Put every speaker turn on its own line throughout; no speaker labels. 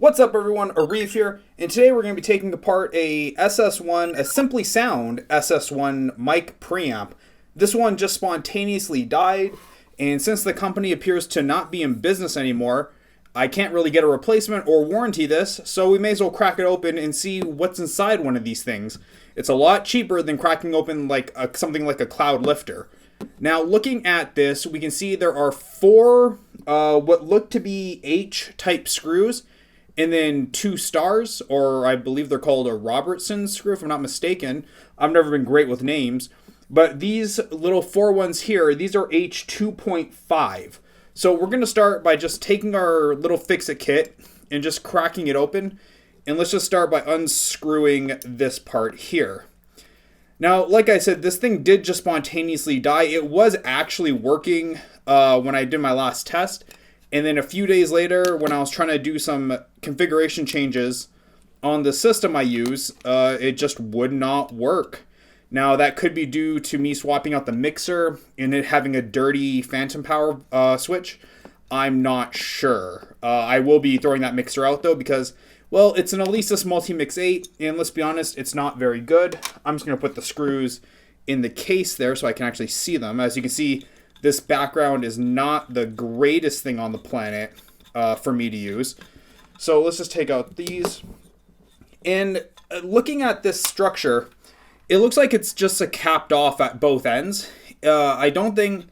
What's up everyone, Arif here, and today we're going to be taking apart a Simply Sound SS1 mic preamp. This one just spontaneously died, and since the company appears to not be in business anymore, I can't really get a replacement or warranty this, so we may as well crack it open and see what's inside one of these things. It's a lot cheaper than cracking open something like a Cloudlifter. Now, looking at this, we can see there are four what look to be H-type screws, and then two stars, or I believe they're called a Robertson screw, if I'm not mistaken. I've never been great with names. But these little four ones here, these are H2.5. So we're going to start by just taking our little fix-it kit and just cracking it open. And let's just start by unscrewing this part here. Now, like I said, this thing did just spontaneously die. It was actually working when I did my last test. And then a few days later, when I was trying to do some configuration changes on the system I use, it just would not work. Now, that could be due to me swapping out the mixer and it having a dirty phantom power switch. I'm not sure. I will be throwing that mixer out, though, because, well, it's an Alesis Multimix 8, and let's be honest, it's not very good. I'm just going to put the screws in the case there so I can actually see them. As you can see, this background is not the greatest thing on the planet for me to use. So let's just take out these. And looking at this structure, it looks like it's just capped off at both ends. I don't think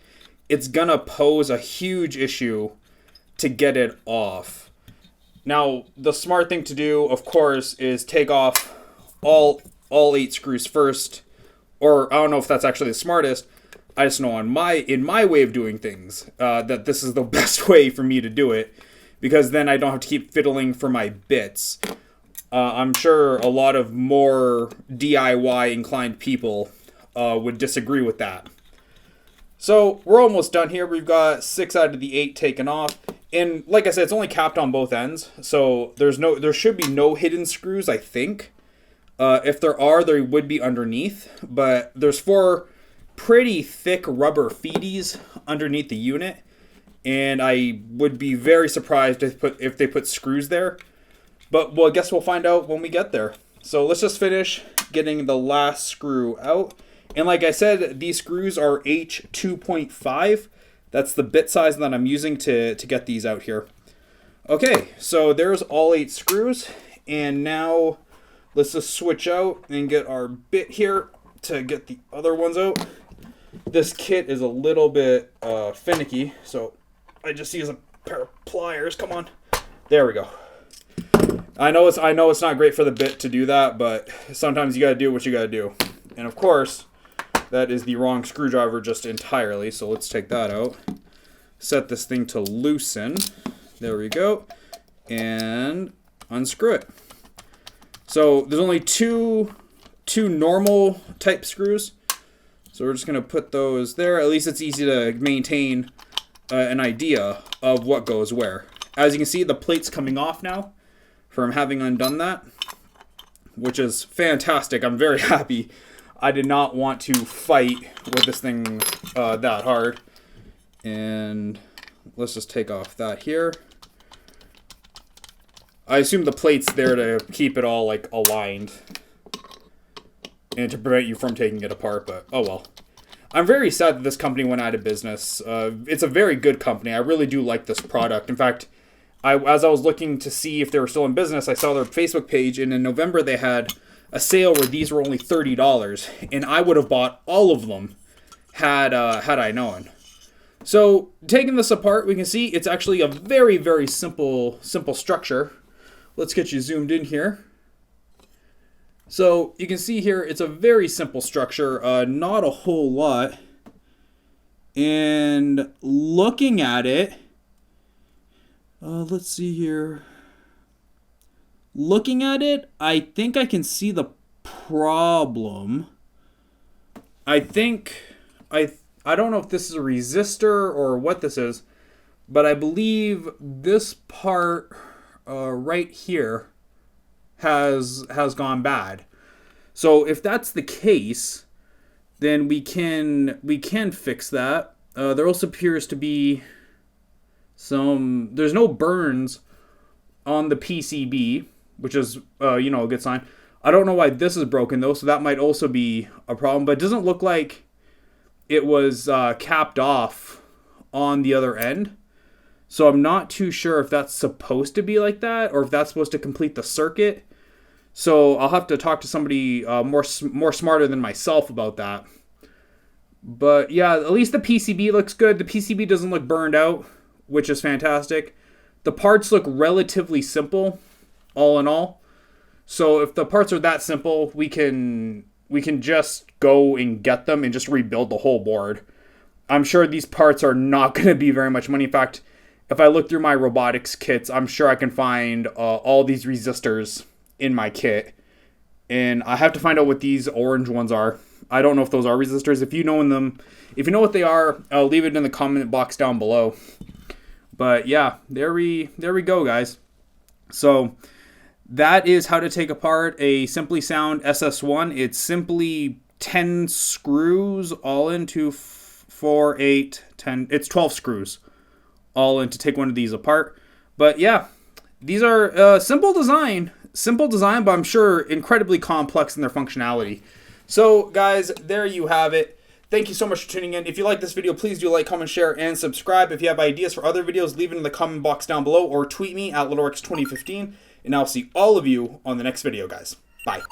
it's going to pose a huge issue to get it off. Now, the smart thing to do, of course, is take off all 8 screws first. Or I don't know if that's actually the smartest. I just know in my way of doing things that this is the best way for me to do it, because then I don't have to keep fiddling for my bits. I'm sure a lot of more DIY inclined people would disagree with that. So we're almost done here. We've got 6 out of the 8 taken off, and like I said, it's only capped on both ends, so there should be no hidden screws, I think. If there are, they would be underneath, but there's 4 pretty thick rubber feeties underneath the unit, and I would be very surprised if they put screws there. But well, I guess we'll find out when we get there. So let's just finish getting the last screw out. And like I said, these screws are H2.5. That's the bit size that I'm using to get these out here. Okay, so there's all 8 screws, and now let's just switch out and get our bit here to get the other ones out. This kit is a little bit finicky, so I just use a pair of pliers. Come on. There we go. I know it's not great for the bit to do that, but sometimes you got to do what you got to do. And of course, that is the wrong screwdriver just entirely, so let's take that out. Set this thing to loosen. There we go. And unscrew it. So there's only two normal type screws. So we're just going to put those there. At least it's easy to maintain an idea of what goes where. As you can see, the plate's coming off now from having undone that, which is fantastic. I'm very happy. I did not want to fight with this thing that hard. And let's just take off that here. I assume the plate's there to keep it all aligned and to prevent you from taking it apart, but oh well. I'm very sad that this company went out of business. It's a very good company. I really do like this product. In fact, as I was looking to see if they were still in business, I saw their Facebook page, and in November they had a sale where these were only $30, and I would have bought all of them had I known. So, taking this apart, we can see it's actually a very, very simple structure. Let's get you zoomed in here. So you can see here, it's a very simple structure, not a whole lot. And looking at it, let's see here. Looking at it, I think I can see the problem. I don't know if this is a resistor or what this is, but I believe this part right here has gone bad. So if that's the case, then we can fix that. There also appears to be there's no burns on the PCB, which is, you know, a good sign. I don't know why this is broken, though, so that might also be a problem. But it doesn't look like it was capped off on the other end. So I'm not too sure if that's supposed to be like that or if that's supposed to complete the circuit. So I'll have to talk to somebody more smarter than myself about that. But yeah, at least the PCB looks good. The PCB doesn't look burned out, which is fantastic. The parts look relatively simple, all in all. So if the parts are that simple, we can just go and get them and just rebuild the whole board. I'm sure these parts are not going to be very much money. In fact, if I look through my robotics kits, I'm sure I can find all these resistors in my kit. And I have to find out what these orange ones are. I don't know if those are resistors. If you know what they are, I'll leave it in the comment box down below. But yeah, there we go, guys. So that is how to take apart a Simply Sound SS1. It's simply 10 screws all into 4, 8, 10. It's 12 screws all in to take one of these apart. But yeah, these are simple design, but I'm sure incredibly complex in their functionality. So guys, there you have it. Thank you so much for tuning in. If you like this video, please do like, comment, share, and subscribe. If you have ideas for other videos, leave it in the comment box down below or tweet me at LittleRex2015. And I'll see all of you on the next video, guys. Bye.